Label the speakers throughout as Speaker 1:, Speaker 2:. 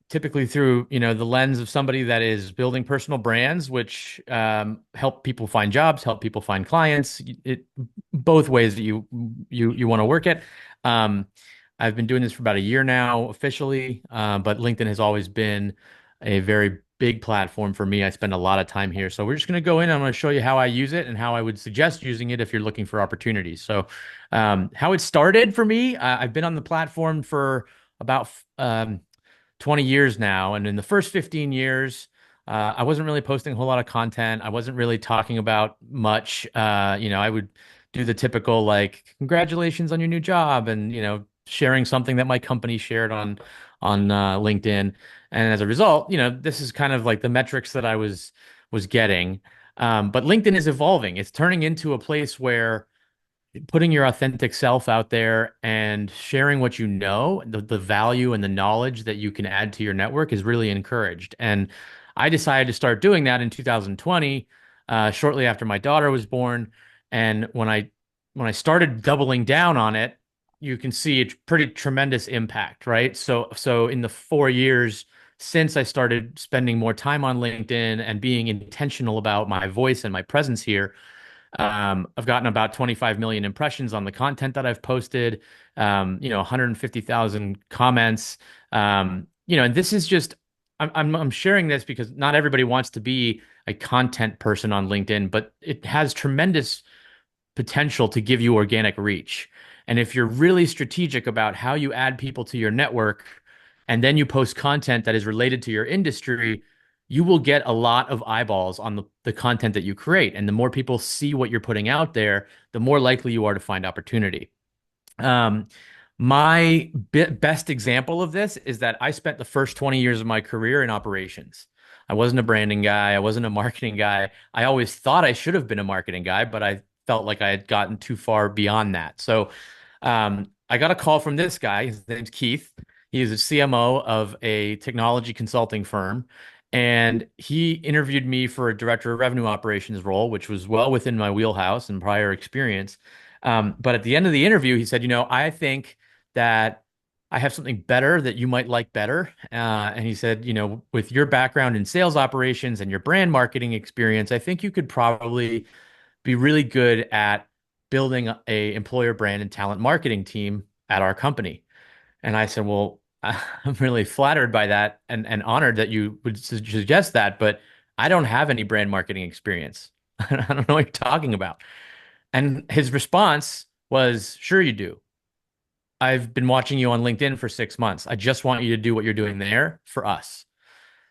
Speaker 1: Typically through, the lens of somebody that is building personal brands, which help people find jobs, help people find clients. It both ways that you want to work it. Um, I've been doing this for about a year now officially, but LinkedIn has always been a very big platform for me. I spend a lot of time here. So we're just going to go in. I'm going to show you how I use it and how I would suggest using it if you're looking for opportunities. So, how it started for me, I've been on the platform for about 20 years now. And in the first 15 years, I wasn't really posting a whole lot of content. I wasn't really talking about much. I would do the typical like, congratulations on your new job, and sharing something that my company shared on LinkedIn. And as a result, this is kind of like the metrics that I was getting. But LinkedIn is evolving. It's turning into a place where putting your authentic self out there and sharing what you know, the value and the knowledge that you can add to your network is really encouraged. And I decided to start doing that in 2020, shortly after my daughter was born. And when I started doubling down on it, you can see a pretty tremendous impact, right? So in the 4 years since I started spending more time on LinkedIn and being intentional about my voice and my presence here, I've gotten about 25 million impressions on the content that I've posted, 150,000 comments. And this is just, I'm sharing this because not everybody wants to be a content person on LinkedIn, but it has tremendous potential to give you organic reach. And if you're really strategic about how you add people to your network and then you post content that is related to your industry, you will get a lot of eyeballs on the content that you create. And the more people see what you're putting out there, the more likely you are to find opportunity. Um, my best example of this is that I spent the first 20 years of my career in operations. I wasn't a branding guy. I wasn't a marketing guy. I always thought I should have been a marketing guy, but I felt like I had gotten too far beyond that. So I got a call from this guy. His name's Keith. He is a CMO of a technology consulting firm. And he interviewed me for a director of revenue operations role, which was well within my wheelhouse and prior experience. But at the end of the interview, he said, I think that I have something better that you might like better. And he said, with your background in sales operations and your brand marketing experience, I think you could probably be really good at building a employer brand and talent marketing team at our company. And I said, well, I'm really flattered by that and honored that you would suggest that, but I don't have any brand marketing experience. I don't know what you're talking about. And his response was, sure you do. I've been watching you on LinkedIn for 6 months. I just want you to do what you're doing there for us.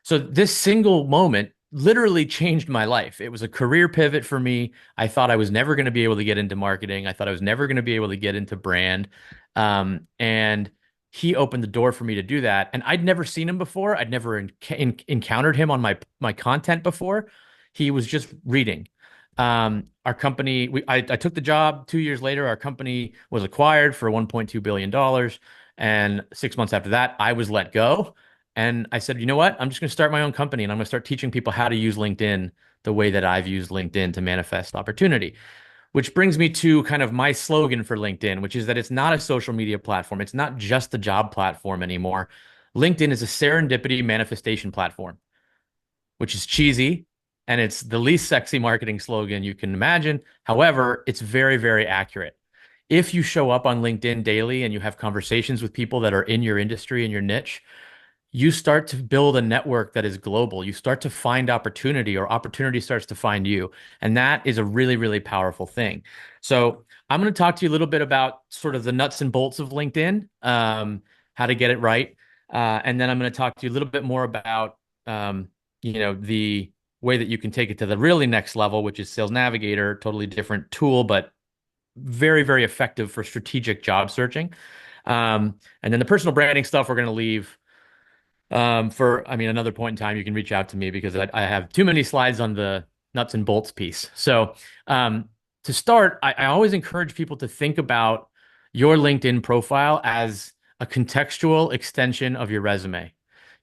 Speaker 1: So this single moment literally changed my life. It was a career pivot for me. I thought I was never going to be able to get into marketing. I thought I was never going to be able to get into brand. And he opened the door for me to do that. And I'd never seen him before. I'd never encountered him on my content before. He was just reading. Our company, I took the job 2 years later. Our company was acquired for $1.2 billion. And 6 months after that, I was let go. And I said, you know what? I'm just going to start my own company and I'm going to start teaching people how to use LinkedIn the way that I've used LinkedIn to manifest opportunity. Which brings me to kind of my slogan for LinkedIn, which is that it's not a social media platform. It's not just a job platform anymore. LinkedIn is a serendipity manifestation platform, which is cheesy and it's the least sexy marketing slogan you can imagine. However, it's very, very accurate. If you show up on LinkedIn daily and you have conversations with people that are in your industry and your niche, you start to build a network that is global. You start to find opportunity, or opportunity starts to find you. And that is a really, really powerful thing. So I'm going to talk to you a little bit about sort of the nuts and bolts of LinkedIn, how to get it right. And then I'm going to talk to you a little bit more about, the way that you can take it to the really next level, which is Sales Navigator, totally different tool, but very, very effective for strategic job searching. And then the personal branding stuff we're going to leave another point in time. You can reach out to me because I have too many slides on the nuts and bolts piece. So, to start, I always encourage people to think about your LinkedIn profile as a contextual extension of your resume.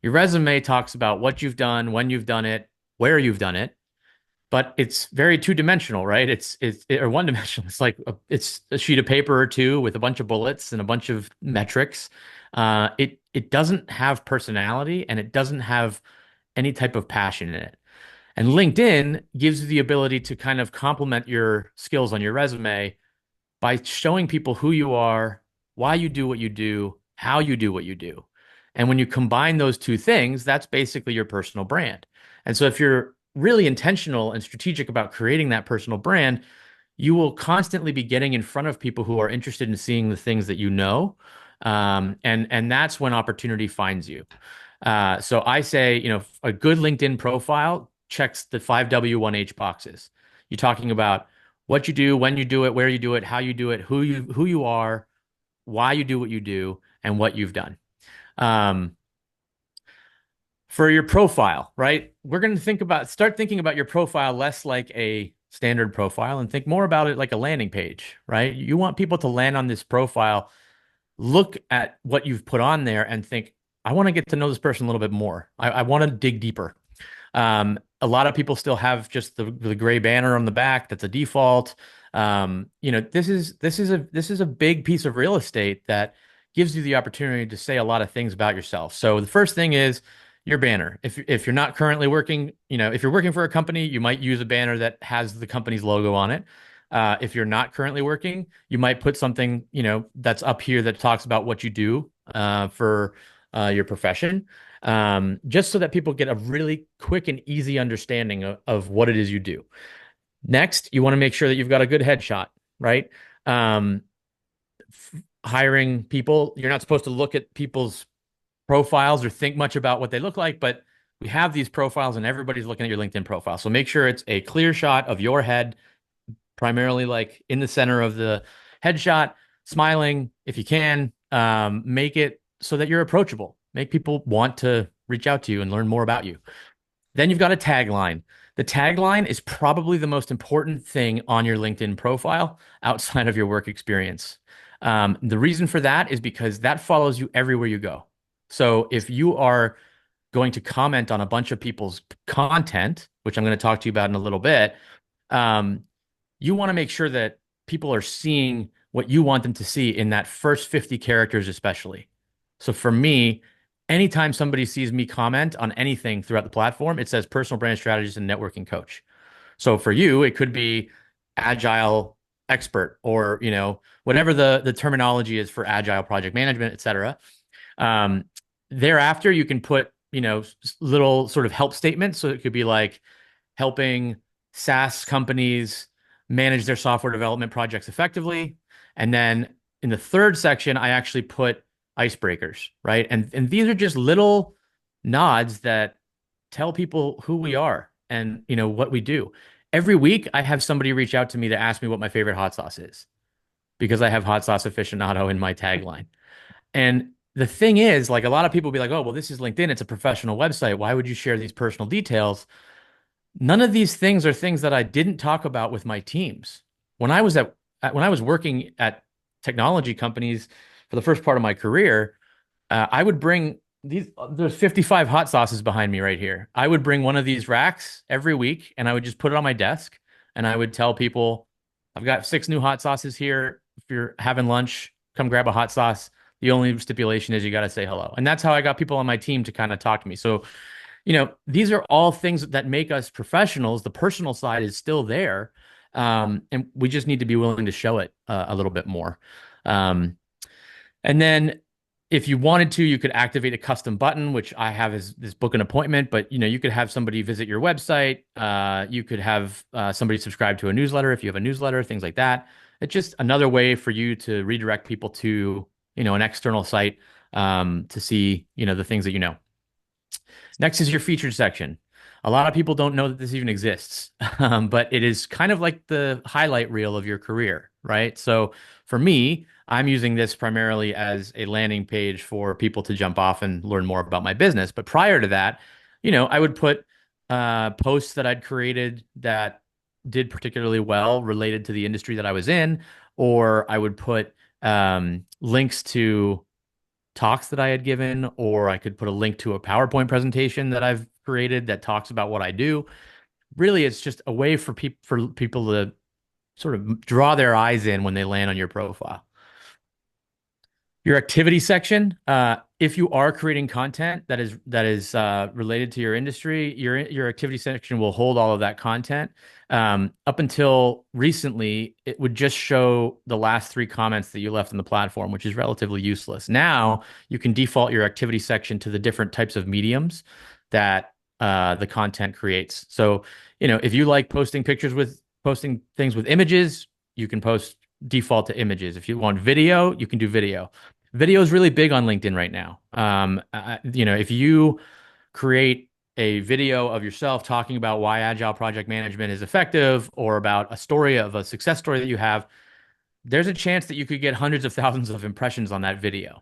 Speaker 1: Your resume talks about what you've done, when you've done it, where you've done it. but it's very two-dimensional, right? Or one-dimensional. It's a sheet of paper or two with a bunch of bullets and a bunch of metrics. It doesn't have personality and it doesn't have any type of passion in it. And LinkedIn gives you the ability to kind of complement your skills on your resume by showing people who you are, why you do what you do, how you do what you do. And when you combine those two things, that's basically your personal brand. And so if you're really intentional and strategic about creating that personal brand, you will constantly be getting in front of people who are interested in seeing the things that you know. And that's when opportunity finds you. So I say, a good LinkedIn profile checks the 5W1H boxes. You're talking about what you do, when you do it, where you do it, how you do it, who you are, why you do what you do, and what you've done. Um, for your profile, right? We're going to start thinking about your profile less like a standard profile and think more about it like a landing page, right? You want people to land on this profile, look at what you've put on there and think, I want to get to know this person a little bit more. I want to dig deeper. A lot of people still have just the gray banner on the back. That's a default. This is a big piece of real estate that gives you the opportunity to say a lot of things about yourself. So the first thing is your banner. If you're not currently working, if you're working for a company, you might use a banner that has the company's logo on it. If you're not currently working, you might put something, that's up here that talks about what you do for your profession, just so that people get a really quick and easy understanding of what it is you do. Next, you want to make sure that you've got a good headshot, right? Um, Hiring people, you're not supposed to look at people's profiles or think much about what they look like, but we have these profiles and everybody's looking at your LinkedIn profile. So make sure it's a clear shot of your head, primarily like in the center of the headshot, smiling if you can. Make it so that you're approachable. Make people want to reach out to you and learn more about you. Then you've got a tagline. The tagline is probably the most important thing on your LinkedIn profile outside of your work experience. The reason for that is because that follows you everywhere you go. So if you are going to comment on a bunch of people's content, which I'm going to talk to you about in a little bit, um, you want to make sure that people are seeing what you want them to see in that first 50 characters, especially. So for me, anytime somebody sees me comment on anything throughout the platform, it says personal brand strategist and networking coach. So for you, it could be agile expert or, whatever the terminology is for agile project management, et cetera. Um, Thereafter, you can put, little sort of help statements. So it could be like helping SaaS companies manage their software development projects effectively. And then in the third section, I actually put icebreakers, right? And these are just little nods that tell people who we are and what we do. Every week, I have somebody reach out to me to ask me what my favorite hot sauce is because I have hot sauce aficionado in my tagline. And the thing is, like a lot of people be like, oh, well, this is LinkedIn. It's a professional website. Why would you share these personal details? None of these things are things that I didn't talk about with my teams. When I was when I was working at technology companies for the first part of my career, I would bring these. There's 55 hot sauces behind me right here. I would bring one of these racks every week, and I would just put it on my desk, and I would tell people, "I've got 6 new hot sauces here. If you're having lunch, come grab a hot sauce. The only stipulation is you got to say hello." And that's how I got people on my team to kind of talk to me. So these are all things that make us professionals. The personal side is still there. And we just need to be willing to show it a little bit more. Um, and then if you wanted to, you could activate a custom button, which I have is this book an appointment, but you could have somebody visit your website. You could have somebody subscribe to a newsletter if you have a newsletter, things like that. It's just another way for you to redirect people to, an external site to see, the things that you know. Next is your featured section. A lot of people don't know that this even exists, but it is kind of like the highlight reel of your career, right? So for me, I'm using this primarily as a landing page for people to jump off and learn more about my business. But prior to that, I would put posts that I'd created that did particularly well related to the industry that I was in, or I would put links to talks that I had given, or I could put a link to a PowerPoint presentation that I've created that talks about what I do. really it's just a way for people to sort of draw their eyes in when they land on your profile. Your activity section, if you are creating content that is related to your industry, your activity section will hold all of that content. Up until recently, it would just show the last three comments that you left on the platform, which is relatively useless. Now you can default your activity section to the different types of mediums that the content creates. So, if you like posting things with images, you can post default to images. If you want video, you can do video. Video is really big on LinkedIn right now. If you create a video of yourself talking about why agile project management is effective or about a story of a success story that you have, there's a chance that you could get hundreds of thousands of impressions on that video.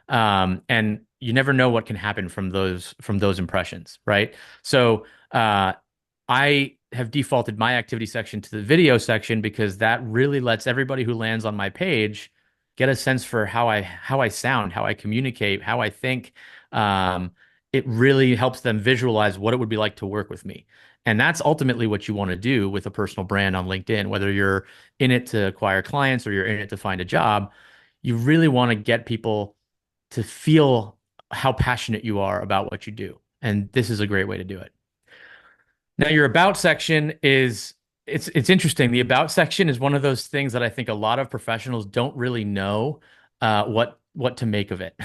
Speaker 1: And you never know what can happen from those impressions, right? So I have defaulted my activity section to the video section because that really lets everybody who lands on my page get a sense for how I sound, how I communicate, how I think. Um, it really helps them visualize what it would be like to work with me. And that's ultimately what you want to do with a personal brand on LinkedIn, whether you're in it to acquire clients or you're in it to find a job. You really want to get people to feel how passionate you are about what you do. And this is a great way to do it. Now, your about section is it's interesting. The about section is one of those things that I think a lot of professionals don't really know what to make of it.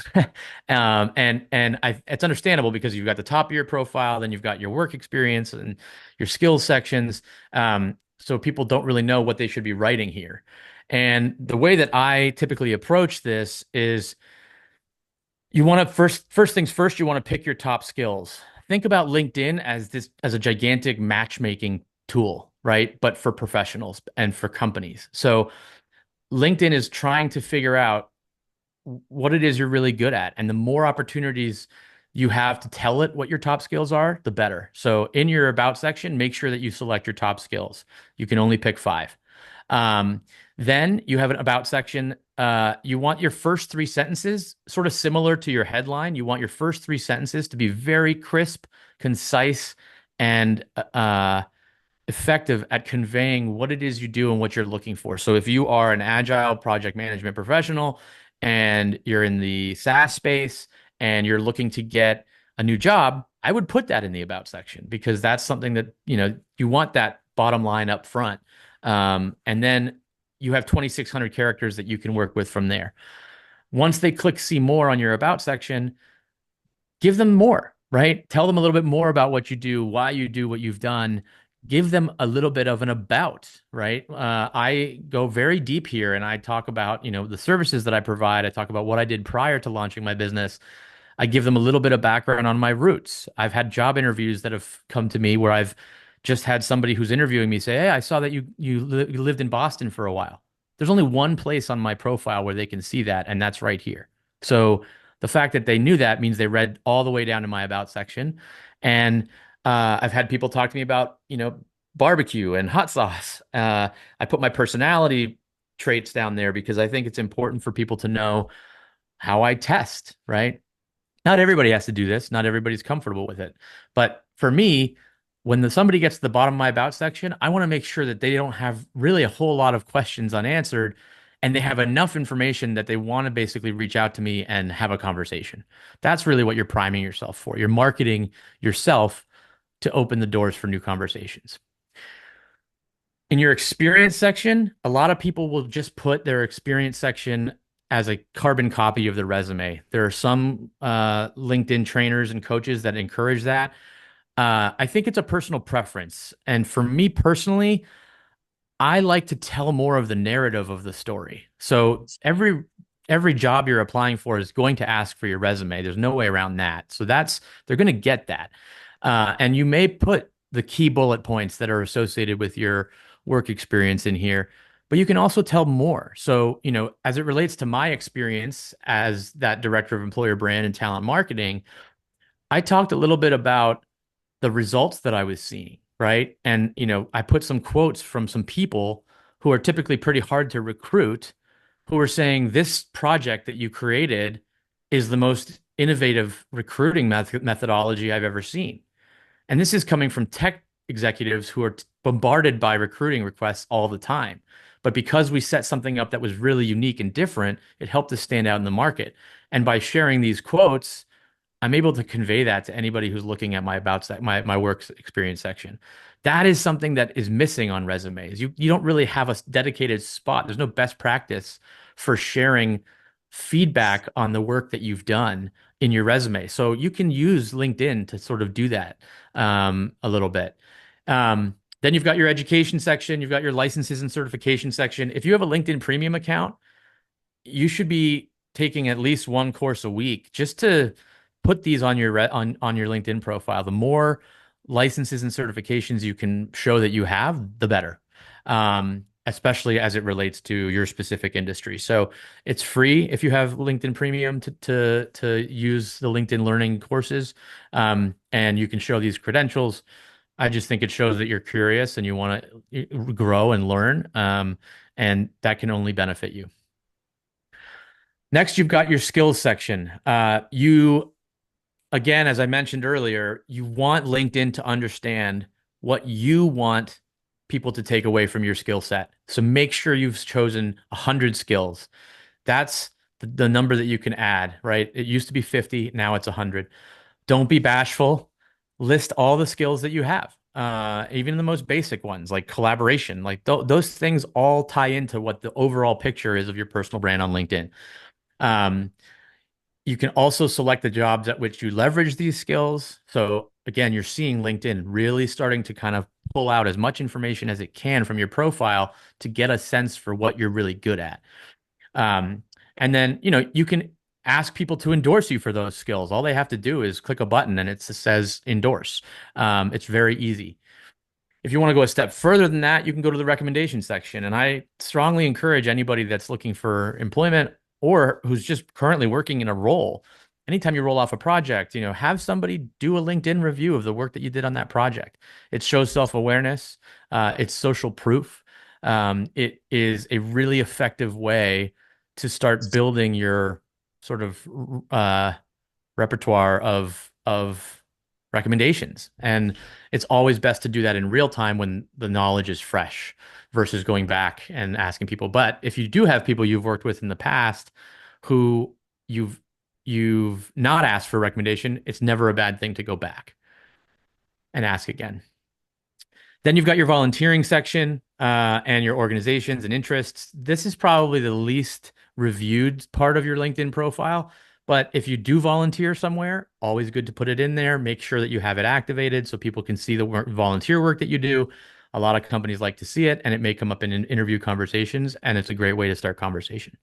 Speaker 1: It's understandable because you've got the top of your profile, then you've got your work experience and your skills sections. So people don't really know what they should be writing here. And the way that I typically approach this is you want to first things first, you want to pick your top skills. Think about LinkedIn as a gigantic matchmaking tool, right? But for professionals and for companies. So LinkedIn is trying to figure out what it is you're really good at. And the more opportunities you have to tell it what your top skills are, the better. So in your about section, make sure that you select your top skills. You can only pick five. Um, then you have an about section. You want your first three sentences sort of similar to your headline. You want your first three sentences to be very crisp, concise, and effective at conveying what it is you do and what you're looking for. So if you are an agile project management professional and you're in the SaaS space and you're looking to get a new job, I would put that in the about section because that's something that, you want that bottom line up front. And then you have 2,600 characters that you can work with from there. Once they click see more on your about section, give them more, right? Tell them a little bit more about what you do, why you do what you've done. Give them a little bit of an about, right? I go very deep here and I talk about, the services that I provide. I talk about what I did prior to launching my business. I give them a little bit of background on my roots. I've had job interviews that have come to me where I've just had somebody who's interviewing me say, "Hey, I saw that you lived in Boston for a while." There's only one place on my profile where they can see that, and that's right here. So the fact that they knew that means they read all the way down to my about section. And I've had people talk to me about, barbecue and hot sauce. I put my personality traits down there because I think it's important for people to know how I test, right? Not everybody has to do this. Not everybody's comfortable with it. But for me, when somebody gets to the bottom of my about section, I want to make sure that they don't have really a whole lot of questions unanswered and they have enough information that they want to basically reach out to me and have a conversation. That's really what you're priming yourself for. You're marketing yourself to open the doors for new conversations. In your experience section, a lot of people will just put their experience section as a carbon copy of the resume. There are some LinkedIn trainers and coaches that encourage that. I think it's a personal preference. And for me personally, I like to tell more of the narrative of the story. So every job you're applying for is going to ask for your resume. There's no way around that. So they're going to get that. And you may put the key bullet points that are associated with your work experience in here, but you can also tell more. So, as it relates to my experience as that director of employer brand and talent marketing, I talked a little bit about the results that I was seeing, right? And, I put some quotes from some people who are typically pretty hard to recruit who are saying this project that you created is the most innovative recruiting methodology I've ever seen. And this is coming from executives who are bombarded by recruiting requests all the time. But because we set something up that was really unique and different, it helped us stand out in the market. And by sharing these quotes, I'm able to convey that to anybody who's looking at my about my work experience section. That is something that is missing on resumes. You don't really have a dedicated spot. There's no best practice for sharing feedback on the work that you've done in your resume. So you can use LinkedIn to sort of do that a little bit. Then you've got your education section, you've got your licenses and certification section. If you have a LinkedIn Premium account, you should be taking at least one course a week just to put these on your on your LinkedIn profile. The more licenses and certifications you can show that you have, the better. Especially as it relates to your specific industry. So it's free if you have LinkedIn Premium to use the LinkedIn Learning courses, and you can show these credentials. I just think it shows that you're curious and you want to grow and learn, and that can only benefit you. Next, you've got your skills section. Again, as I mentioned earlier, you want LinkedIn to understand what you want people to take away from your skill set. So make sure you've chosen 100 skills. That's the number that you can add, right? It used to be 50, now it's 100. Don't be bashful. List all the skills that you have, even the most basic ones like collaboration. Like those things all tie into what the overall picture is of your personal brand on LinkedIn. Um, you can also select the jobs at which you leverage these skills. So again, you're seeing LinkedIn really starting to kind of pull out as much information as it can from your profile to get a sense for what you're really good at. Um, and then, you can ask people to endorse you for those skills. All they have to do is click a button and it says endorse. It's very easy. If you want to go a step further than that, you can go to the recommendation section. And I strongly encourage anybody that's looking for employment or who's just currently working in a role, anytime you roll off a project, have somebody do a LinkedIn review of the work that you did on that project. It shows self-awareness. It's social proof. It is a really effective way to start building your sort of repertoire of recommendations. And it's always best to do that in real time when the knowledge is fresh versus going back and asking people. But if you do have people you've worked with in the past who you've not asked for a recommendation, it's never a bad thing to go back and ask again. Then you've got your volunteering section and your organizations and interests. This is probably the least reviewed part of your LinkedIn profile. But if you do volunteer somewhere, always good to put it in there. Make sure that you have it activated so people can see the volunteer work that you do. A lot of companies like to see it, and it may come up in interview conversations, and it's a great way to start conversation.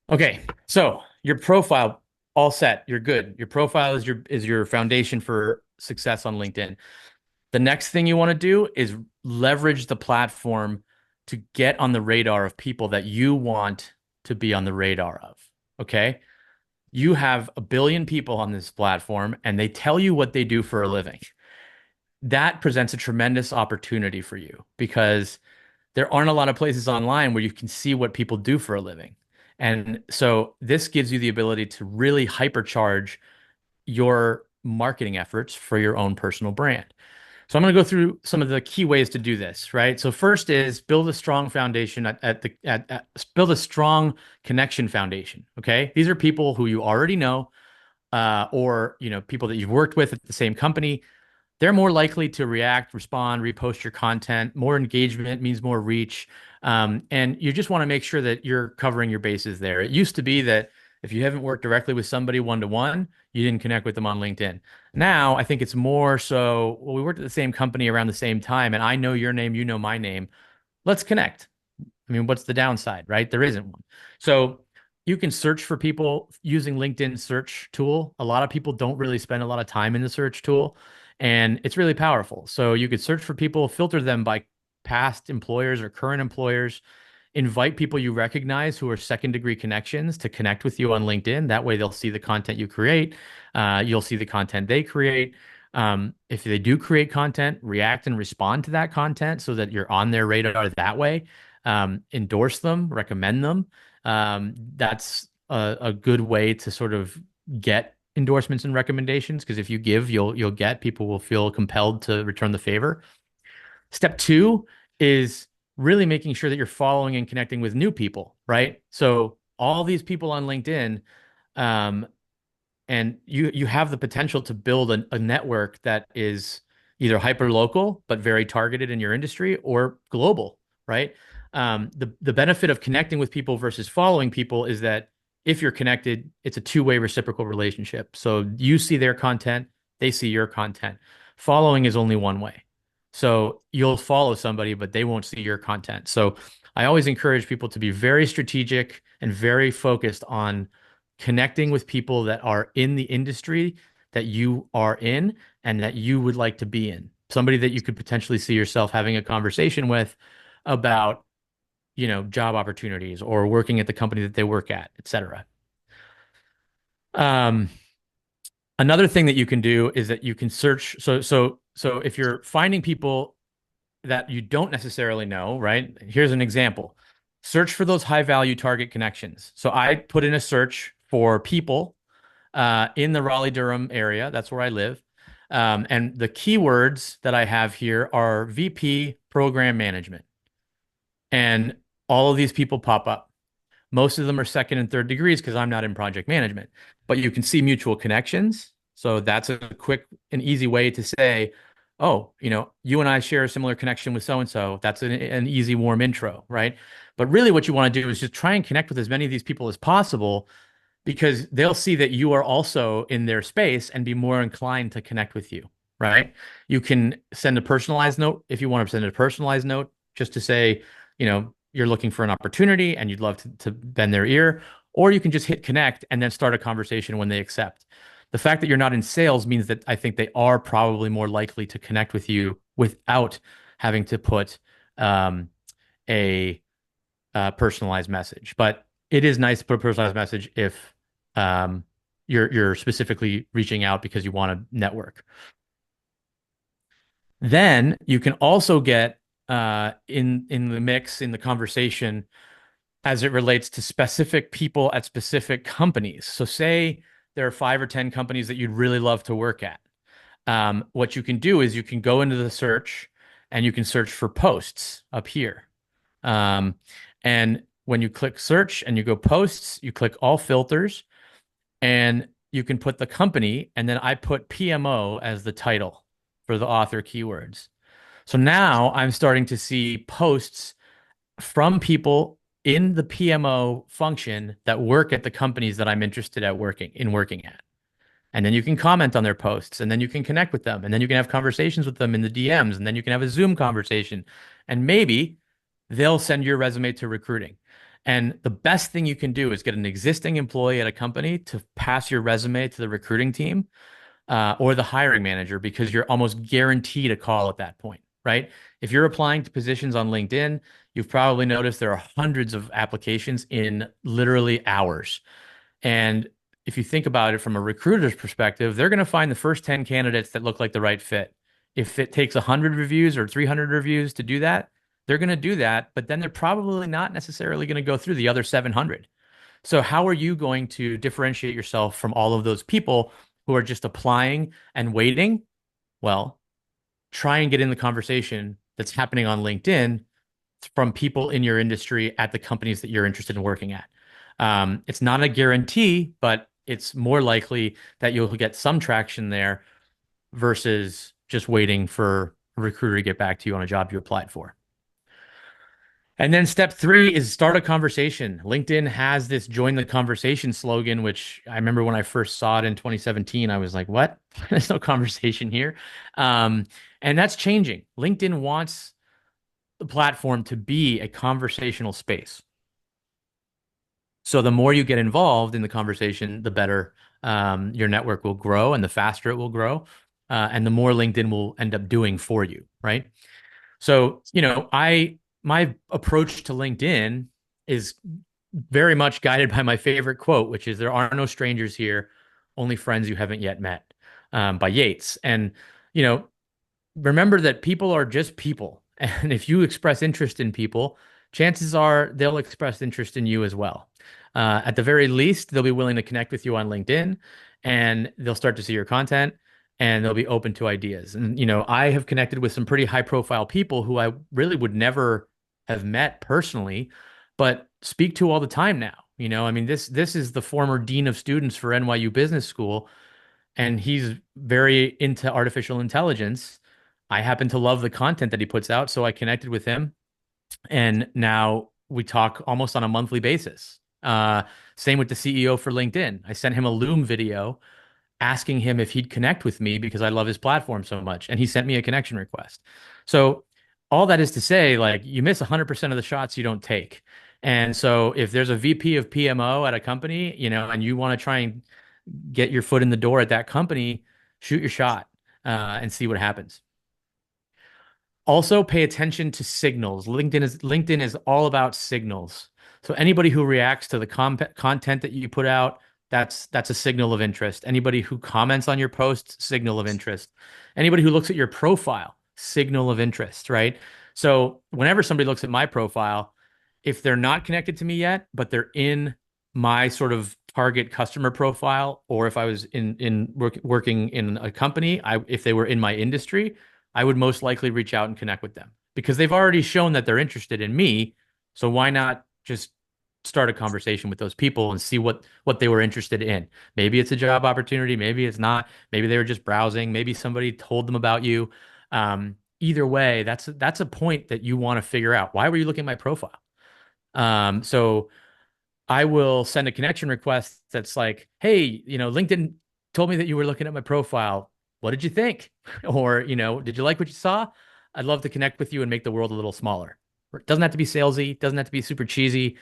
Speaker 1: Okay, so your profile all set. You're good. Your profile is your foundation for success on LinkedIn. The next thing you want to do is leverage the platform to get on the radar of people that you want to be on the radar of. Okay. You have a billion people on this platform and they tell you what they do for a living. That presents a tremendous opportunity for you because there aren't a lot of places online where you can see what people do for a living. And so this gives you the ability to really hypercharge your marketing efforts for your own personal brand. So I'm going to go through some of the key ways to do this, right? So first is build a strong foundation build a strong connection foundation. Okay, these are people who you already know, or people that you've worked with at the same company. They're more likely to react, respond, repost your content. More engagement means more reach. And you just want to make sure that you're covering your bases there. It used to be that if you haven't worked directly with somebody one-to-one, you didn't connect with them on LinkedIn. Now, I think it's more so, well, we worked at the same company around the same time, and I know your name, you know my name. Let's connect. I mean, what's the downside, right? There isn't one. So you can search for people using LinkedIn search tool. A lot of people don't really spend a lot of time in the search tool, and it's really powerful. So you could search for people, filter them by past employers or current employers, invite people you recognize who are second degree connections to connect with you on LinkedIn. That way they'll see the content you create. You'll see the content they create. If they do create content, react and respond to that content so that you're on their radar that way. Endorse them, recommend them. That's a good way to sort of get endorsements and recommendations because if you give, you'll get. People will feel compelled to return the favor. Step two is really making sure that you're following and connecting with new people, right? So all these people on LinkedIn, um, and you have the potential to build a network that is either hyper local but very targeted in your industry or global, right? The benefit of connecting with people versus following people is that if you're connected, it's a two-way reciprocal relationship. So you see their content, they see your content. Following is only one way. So you'll follow somebody, but they won't see your content. So I always encourage people to be very strategic and very focused on connecting with people that are in the industry that you are in and that you would like to be in. Somebody that you could potentially see yourself having a conversation with about, job opportunities or working at the company that they work at, et cetera. Um, Another thing that you can do is that you can search. So if you're finding people that you don't necessarily know, right? Here's an example. Search for those high value target connections. So I put in a search for people in the Raleigh-Durham area. That's where I live. And the keywords that I have here are VP program management. And all of these people pop up. Most of them are second and third degrees because I'm not in project management. But you can see mutual connections. So that's a quick and easy way to say, oh, you and I share a similar connection with so and so. That's an easy, warm intro, right? But really, what you want to do is just try and connect with as many of these people as possible because they'll see that you are also in their space and be more inclined to connect with you, right? You can send a personalized note if you want to send a personalized note just to say, you're looking for an opportunity and you'd love to bend their ear, or you can just hit connect and then start a conversation when they accept. The fact that you're not in sales means that I think they are probably more likely to connect with you without having to put a personalized message. But it is nice to put a personalized message if um, you're specifically reaching out because you want to network. Then you can also get in the mix in the conversation as it relates to specific people at specific companies. So say there are 5 or 10 companies that you'd really love to work at. What you can do is you can go into the search and you can search for posts up here. Um, and when you click search and you go posts, you click all filters and you can put the company. And then I put PMO as the title for the author keywords. So now I'm starting to see posts from people in the PMO function that work at the companies that I'm interested in working at. And then you can comment on their posts and then you can connect with them and then you can have conversations with them in the DMs and then you can have a Zoom conversation and maybe they'll send your resume to recruiting. And the best thing you can do is get an existing employee at a company to pass your resume to the recruiting team or the hiring manager because you're almost guaranteed a call at that point, right? If you're applying to positions on LinkedIn, you've probably noticed there are hundreds of applications in literally hours. And if you think about it from a recruiter's perspective, they're going to find the first 10 candidates that look like the right fit. If it takes 100 reviews or 300 reviews to do that, they're going to do that, but then they're probably not necessarily going to go through the other 700. So how are you going to differentiate yourself from all of those people who are just applying and waiting? Well, try and get in the conversation that's happening on LinkedIn from people in your industry at the companies that you're interested in working at. It's not a guarantee, but it's more likely that you'll get some traction there versus just waiting for a recruiter to get back to you on a job you applied for. And then step three is start a conversation. LinkedIn has this join the conversation slogan, which I remember when I first saw it in 2017, I was like, what? There's no conversation here. And that's changing. LinkedIn wants the platform to be a conversational space. So the more you get involved in the conversation, the better your network will grow and the faster it will grow. And the more LinkedIn will end up doing for you, right? So, my approach to LinkedIn is very much guided by my favorite quote, which is there are no strangers here, only friends you haven't yet met, by Yates. And, you know, remember that people are just people. And if you express interest in people, chances are they'll express interest in you as well. At the very least, they'll be willing to connect with you on LinkedIn. and they'll start to see your content and they'll be open to ideas. And, I have connected with some pretty high profile people who I really would never have met personally, but speak to all the time now. I mean, this is the former dean of students for NYU Business School, and he's very into artificial intelligence. I happen to love the content that he puts out, so I connected with him, and now we talk almost on a monthly basis. Same with the CEO for LinkedIn. I sent him a Loom video asking him if he'd connect with me because I love his platform so much, and he sent me a connection request. So all that is to say, like, you miss 100% of the shots you don't take. And so if there's a VP of PMO at a company, and you want to try and get your foot in the door at that company, shoot your shot, and see what happens. Also, pay attention to signals. LinkedIn is all about signals. So anybody who reacts to the content that you put out, that's a signal of interest. Anybody who comments on your posts, signal of interest. Anybody who looks at your profile, signal of interest, right? So whenever somebody looks at my profile, if they're not connected to me yet, but they're in my sort of target customer profile, or if I was working in a company, if they were in my industry, I would most likely reach out and connect with them because they've already shown that they're interested in me. So why not just start a conversation with those people and see what they were interested in? Maybe it's a job opportunity, maybe it's not. Maybe they were just browsing. Maybe somebody told them about you. Either way, that's a point that you want to figure out. Why were you looking at my profile? So I will send a connection request that's like, hey, LinkedIn told me that you were looking at my profile. What did you think? Or, did you like what you saw? I'd love to connect with you and make the world a little smaller. It doesn't have to be salesy, doesn't have to be super cheesy.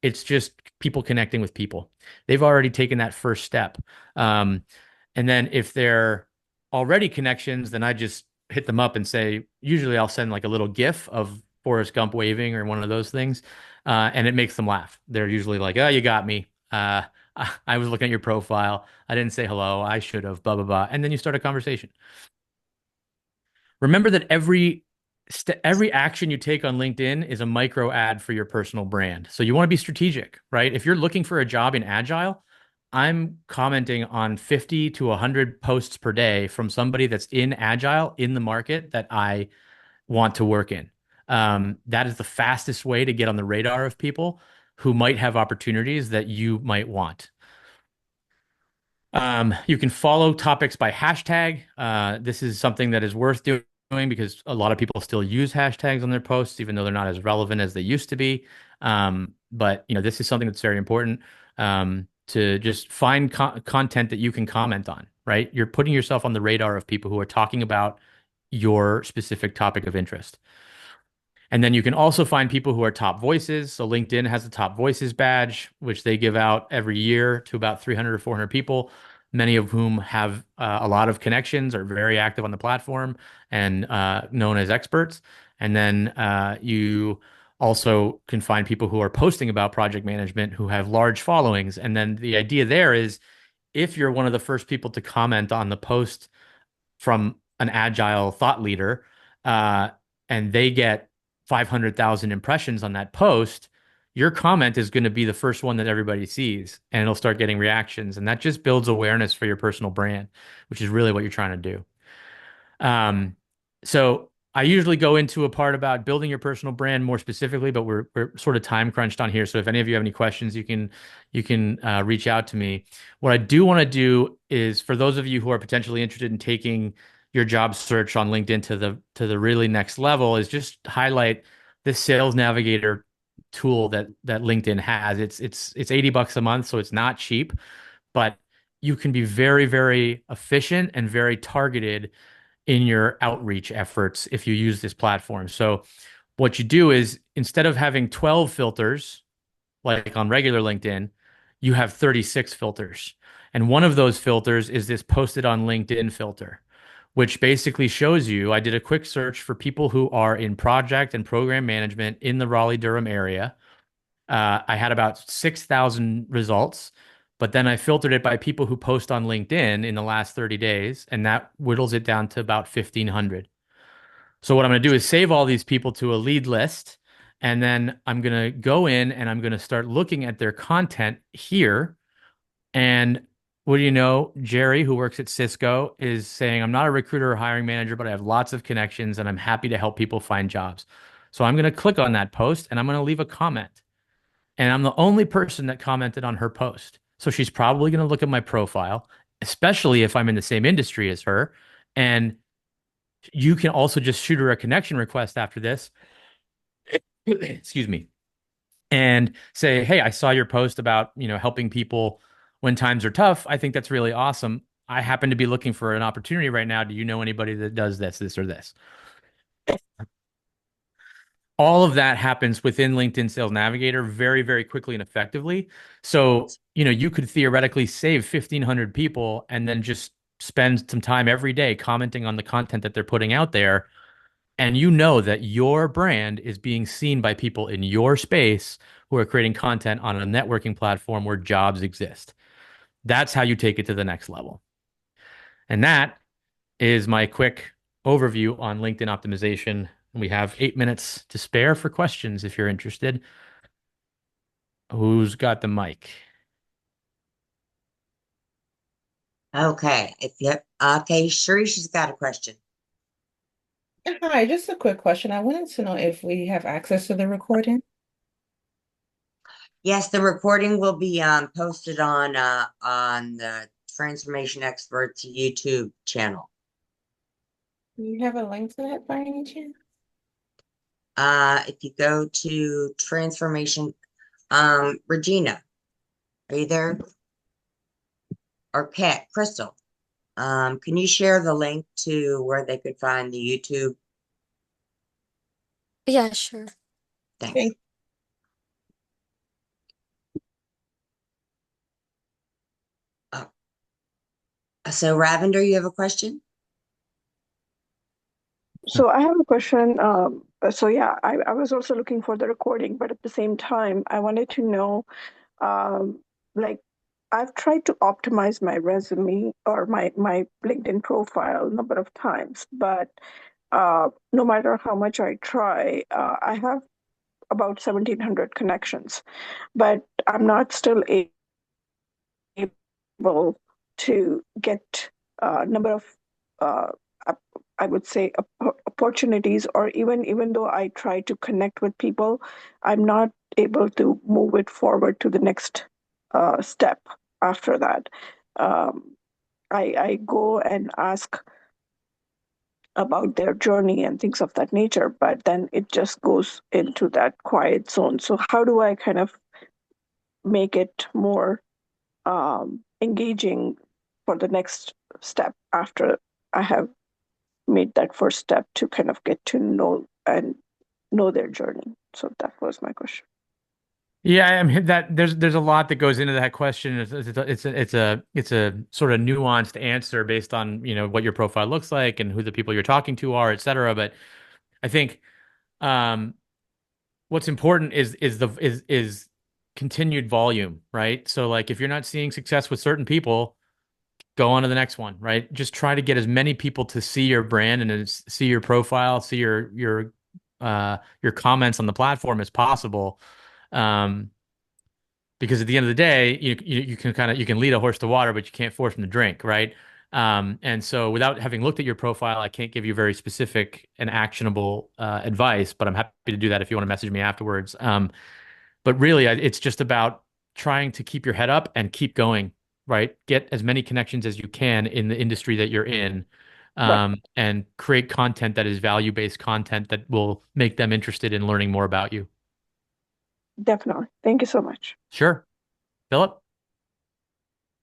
Speaker 1: It's just people connecting with people. They've already taken that first step. Um, and then if they're already connections, then I just hit them up and say, usually I'll send like a little GIF of Forrest Gump waving or one of those things. And it makes them laugh. They're usually like, oh, you got me. I was looking at your profile. I didn't say hello. I should have, blah, blah, blah. And then you start a conversation. Remember that every action you take on LinkedIn is a micro ad for your personal brand. So you want to be strategic, right? If you're looking for a job in Agile, I'm commenting on 50 to 100 posts per day from somebody that's in Agile in the market that I want to work in. That is the fastest way to get on the radar of people who might have opportunities that you might want. You can follow topics by hashtag. This is something that is worth doing because a lot of people still use hashtags on their posts, even though they're not as relevant as they used to be. But this is something that's very important to just find content that you can comment on, right? You're putting yourself on the radar of people who are talking about your specific topic of interest. And then you can also find people who are top voices. So LinkedIn has a top voices badge, which they give out every year to about 300 or 400 people, many of whom have a lot of connections, are very active on the platform, and known as experts. And then you also can find people who are posting about project management who have large followings. And then the idea there is if you're one of the first people to comment on the post from an agile thought leader, uh, and they get 500,000 impressions on that post, your comment is going to be the first one that everybody sees, and it'll start getting reactions. And that just builds awareness for your personal brand, which is really what you're trying to do. So I usually go into a part about building your personal brand more specifically, but we're sort of time crunched on here. So if any of you have any questions, you can reach out to me. What I do want to do is for those of you who are potentially interested in taking your job search on LinkedIn to the really next level is just highlight this Sales Navigator tool that LinkedIn has. It's $80 a month, so it's not cheap, but you can be very, very efficient and very targeted in your outreach efforts if you use this platform. So what you do is instead of having 12 filters like on regular LinkedIn, you have 36 filters. And one of those filters is this posted on LinkedIn filter, which basically shows you, I did a quick search for people who are in project and program management in the Raleigh-Durham area. I had about 6,000 results, but then I filtered it by people who post on LinkedIn in the last 30 days, and that whittles it down to about 1,500. So what I'm going to do is save all these people to a lead list, and then I'm going to go in and I'm going to start looking at their content here. And What do you know? Jerry, who works at Cisco, is saying, I'm not a recruiter or hiring manager, but I have lots of connections and I'm happy to help people find jobs. So I'm going to click on that post and I'm going to leave a comment. And I'm the only person that commented on her post. So she's probably going to look at my profile, especially if I'm in the same industry as her. And you can also just shoot her a connection request after this. Excuse me. And say, "Hey, I saw your post about, helping people when times are tough. I think that's really awesome. I happen to be looking for an opportunity right now. Do you know anybody that does this, or this?" All of that happens within LinkedIn Sales Navigator very, very quickly and effectively. So, you could theoretically save 1,500 people and then just spend some time every day commenting on the content that they're putting out there. And you know that your brand is being seen by people in your space who are creating content on a networking platform where jobs exist. That's how you take it to the next level. And that is my quick overview on LinkedIn optimization. We have 8 minutes to spare for questions if you're interested. Who's got the mic?
Speaker 2: Okay. If you okay, She's got a question.
Speaker 3: Hi, just a quick question. I wanted to know if we have access to the recording.
Speaker 2: Yes, the recording will be posted on the Transformation Experts YouTube channel.
Speaker 3: Do you have a link to that by any chance?
Speaker 2: If you go to Transformation, Regina, are you there? Or Kat, Crystal, can you share the link to where they could find the YouTube?
Speaker 4: Yeah, sure.
Speaker 2: Thanks.
Speaker 3: Thank
Speaker 2: Oh, so Ravender, you have a question?
Speaker 5: So I have a question. So yeah, I was also looking for the recording, but at the same time, I wanted to know, um, like, I've tried to optimize my resume or my LinkedIn profile a number of times, but no matter how much I try, I have about 1,700 connections, but I'm not still able to get a number of uh, I would say opportunities, or even though I try to connect with people, I'm not able to move it forward to the next step after that. Um, I go and ask about their journey and things of that nature, but then it just goes into that quiet zone. So how do I kind of make it more engaging for the next step after I have made that first step to kind of get to know and know their journey? So that was my question.
Speaker 1: Yeah, I mean that there's a lot that goes into that question. It's a sort of nuanced answer based on, what your profile looks like and who the people you're talking to are, et cetera. But I think um what's important is continued volume, right? So like if you're not seeing success with certain people, go on to the next one, right? Just try to get as many people to see your brand and see your profile, see your comments on the platform as possible. Um, because at the end of the day, you can you can lead a horse to water, but you can't force him to drink, right? And so without having looked at your profile, I can't give you very specific and actionable advice, but I'm happy to do that if you want to message me afterwards. But really, it's just about trying to keep your head up and keep going, right? Get as many connections as you can in the industry that you're in,
Speaker 5: Right.
Speaker 1: and create content that is value-based content that will make them interested in learning more about you.
Speaker 5: Definitely. Thank you so much.
Speaker 1: Sure. Philip?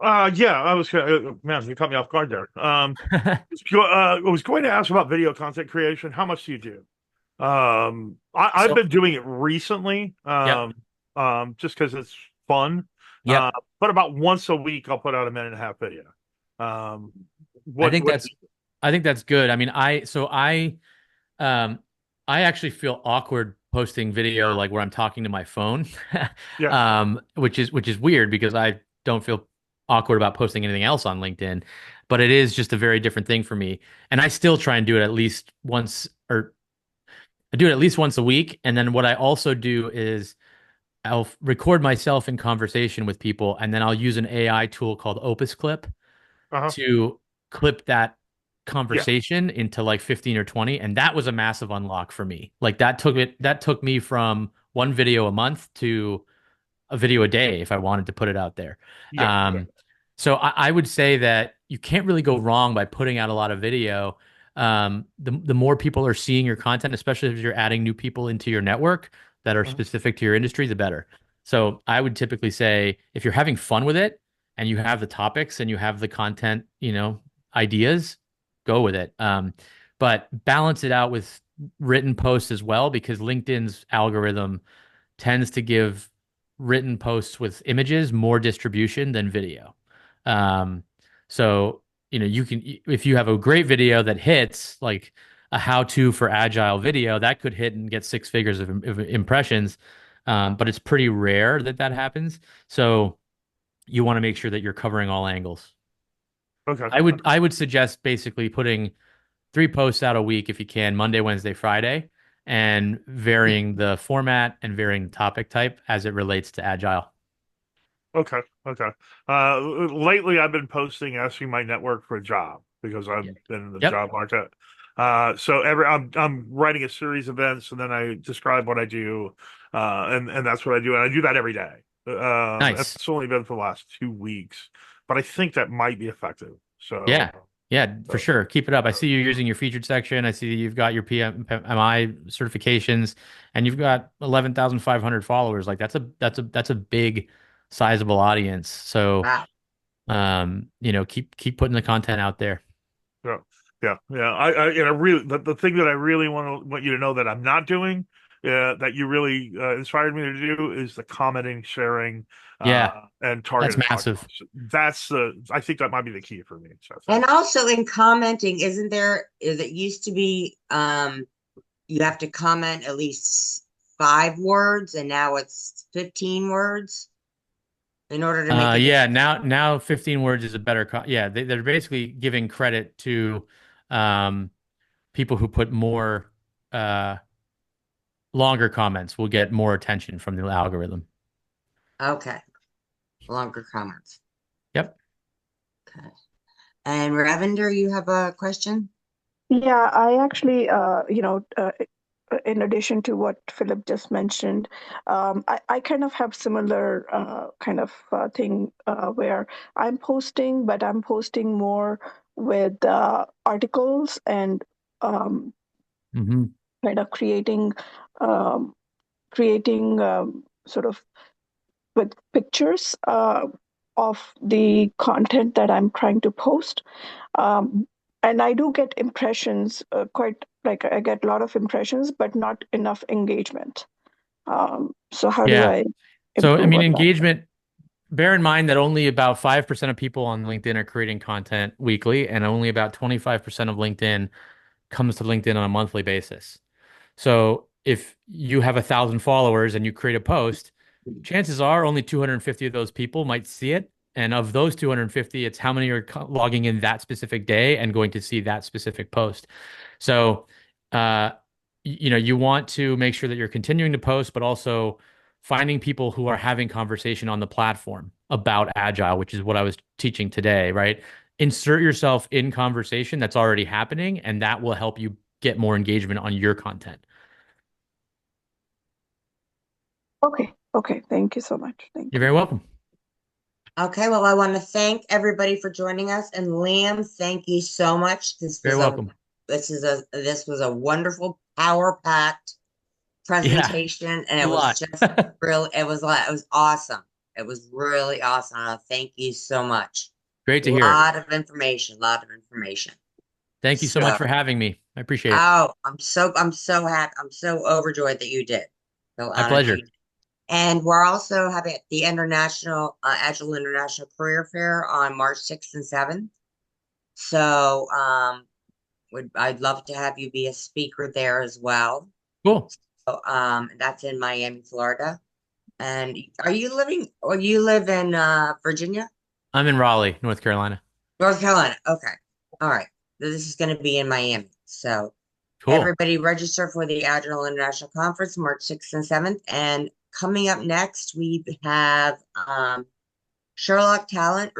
Speaker 6: Yeah, I was man, you caught me off guard there. I was going to ask about video content creation. How much do you do? I've
Speaker 1: So,
Speaker 6: been doing it recently,
Speaker 1: yep,
Speaker 6: just because it's fun.
Speaker 1: yep.
Speaker 6: But about once a week, I'll put out a minute and a half video. Um,
Speaker 1: I
Speaker 6: what,
Speaker 1: think
Speaker 6: what,
Speaker 1: that's I think that's good. I mean, um I actually feel awkward posting video like where I'm talking to my phone.
Speaker 6: yeah,
Speaker 1: Which is weird because I don't feel awkward about posting anything else on LinkedIn, but it is just a very different thing for me. And I still try and do it at least once, or I do it at least once a week. And then what I also do is I'll record myself in conversation with people, and then I'll use an AI tool called Opus Clip
Speaker 6: Uh-huh.
Speaker 1: to clip that
Speaker 6: Yeah.
Speaker 1: conversation into like 15 or 20. And that was a massive unlock for me. Like that took me from one video a month to a video a day if I wanted to put it out there.
Speaker 6: Yeah. Yeah.
Speaker 1: Um, so I would say that you can't really go wrong by putting out a lot of video. The more people are seeing your content, especially if you're adding new people into your network that are
Speaker 6: Mhm.
Speaker 1: specific to your industry, the better. So I would typically say if you're having fun with it and you have the topics and you have the content, ideas, go with it. But balance it out with written posts as well, because LinkedIn's algorithm tends to give written posts with images more distribution than video. Um, so, you can, if you have a great video that hits, like a how-to for agile video, that could hit and get six figures of impressions. But it's pretty rare that that happens. So you want to make sure that you're covering all angles.
Speaker 6: Okay.
Speaker 1: I would suggest basically putting 3 posts out a week if you can, Monday, Wednesday, Friday, and varying the format and varying the topic type as it relates to agile.
Speaker 6: Okay. Okay. Lately I've been posting asking my network for a job because
Speaker 1: Yeah.
Speaker 6: I've been in the
Speaker 1: Yep.
Speaker 6: job market. So I'm writing a series of events and then I describe what I do, and that's what I do, and I do that every day.
Speaker 1: Nice.
Speaker 6: It's only been for the last 2 weeks, but I think that might be effective.
Speaker 1: Yeah.
Speaker 6: So,
Speaker 1: Yeah, for
Speaker 6: uh,
Speaker 1: sure. Keep it up. I see you using your featured section. I see you've got your PMI certifications, and you've got 11,500 followers. Like that's a big sizable audience. So,
Speaker 2: Wow.
Speaker 1: keep putting the content out there.
Speaker 6: yeah, yeah, yeah. And I really, the thing that I really want you to know that I'm not doing, that you really inspired me to do is the commenting, sharing,
Speaker 1: Yeah,
Speaker 6: and
Speaker 1: that's
Speaker 6: targeted
Speaker 1: massive.
Speaker 6: talking. I think that might be the key for me. So
Speaker 2: And
Speaker 6: thanks.
Speaker 2: also in commenting, is it used to be you have to comment at least 5 words and now it's 15 words in order to make a
Speaker 1: Yeah,
Speaker 2: difference?
Speaker 1: now 15 words is a better yeah, they're basically giving credit to um people who put more uh longer comments will get more attention from the algorithm.
Speaker 2: Okay. Longer comments.
Speaker 1: Yep.
Speaker 2: Okay. And Ravender, you have a question?
Speaker 5: Yeah, I actually, in addition to what Philip just mentioned, I kind of have similar kind of thing where but I'm posting more with articles and um,
Speaker 1: Hmm.
Speaker 5: kind of um, creating sort of with pictures of the content that I'm trying to post. Um, and I do get impressions, quite like I get a lot of impressions, but not enough engagement. So how do
Speaker 1: Yeah.
Speaker 5: I
Speaker 1: So, I
Speaker 5: improve
Speaker 1: mean,
Speaker 5: on that?
Speaker 1: engagement, bear in mind that only about 5% of people on LinkedIn are creating content weekly, and only about 25% of LinkedIn comes to LinkedIn on a monthly basis. So if you have 1,000 followers and you create a post, chances are only 250 of those people might see it. And of those 250, it's how many are logging in that specific day and going to see that specific post. So, uh, you want to make sure that you're continuing to post, but also finding people who are having conversation on the platform about agile, which is what I was teaching today, right? Insert yourself in conversation that's already happening, and that will help you get more engagement on your content.
Speaker 5: Okay, okay. Thank you so much.
Speaker 1: You're
Speaker 5: Thank you.
Speaker 1: very welcome.
Speaker 2: Okay, well, I want to thank everybody for joining us. And Liam, thank you so much.
Speaker 1: Very welcome.
Speaker 2: This was a wonderful power-packed
Speaker 1: Yeah,
Speaker 2: presentation, and
Speaker 1: it's a
Speaker 2: it was
Speaker 1: lot.
Speaker 2: just really, it was awesome. It was really awesome. Thank you so much.
Speaker 1: Great to hear.
Speaker 2: Lot of information, lot of information.
Speaker 1: Thank you so much
Speaker 2: So,
Speaker 1: for having me. I appreciate it.
Speaker 2: oh, I'm so happy. I'm so overjoyed that you did. So
Speaker 1: My
Speaker 2: honored that you
Speaker 1: pleasure.
Speaker 2: did. And we're also having the International Agile International Career Fair on March 6th and 7th. So, I'd love to have you be a speaker there as well.
Speaker 1: Cool.
Speaker 2: So, that's in Miami, Florida. And you live in Virginia?
Speaker 1: I'm in Raleigh, North Carolina.
Speaker 2: North Carolina. Okay. All right. This is going to be in Miami. So
Speaker 1: Cool.
Speaker 2: everybody register for the Agile International Conference, March 6th and 7th. And coming up next, we have Sherlock Talent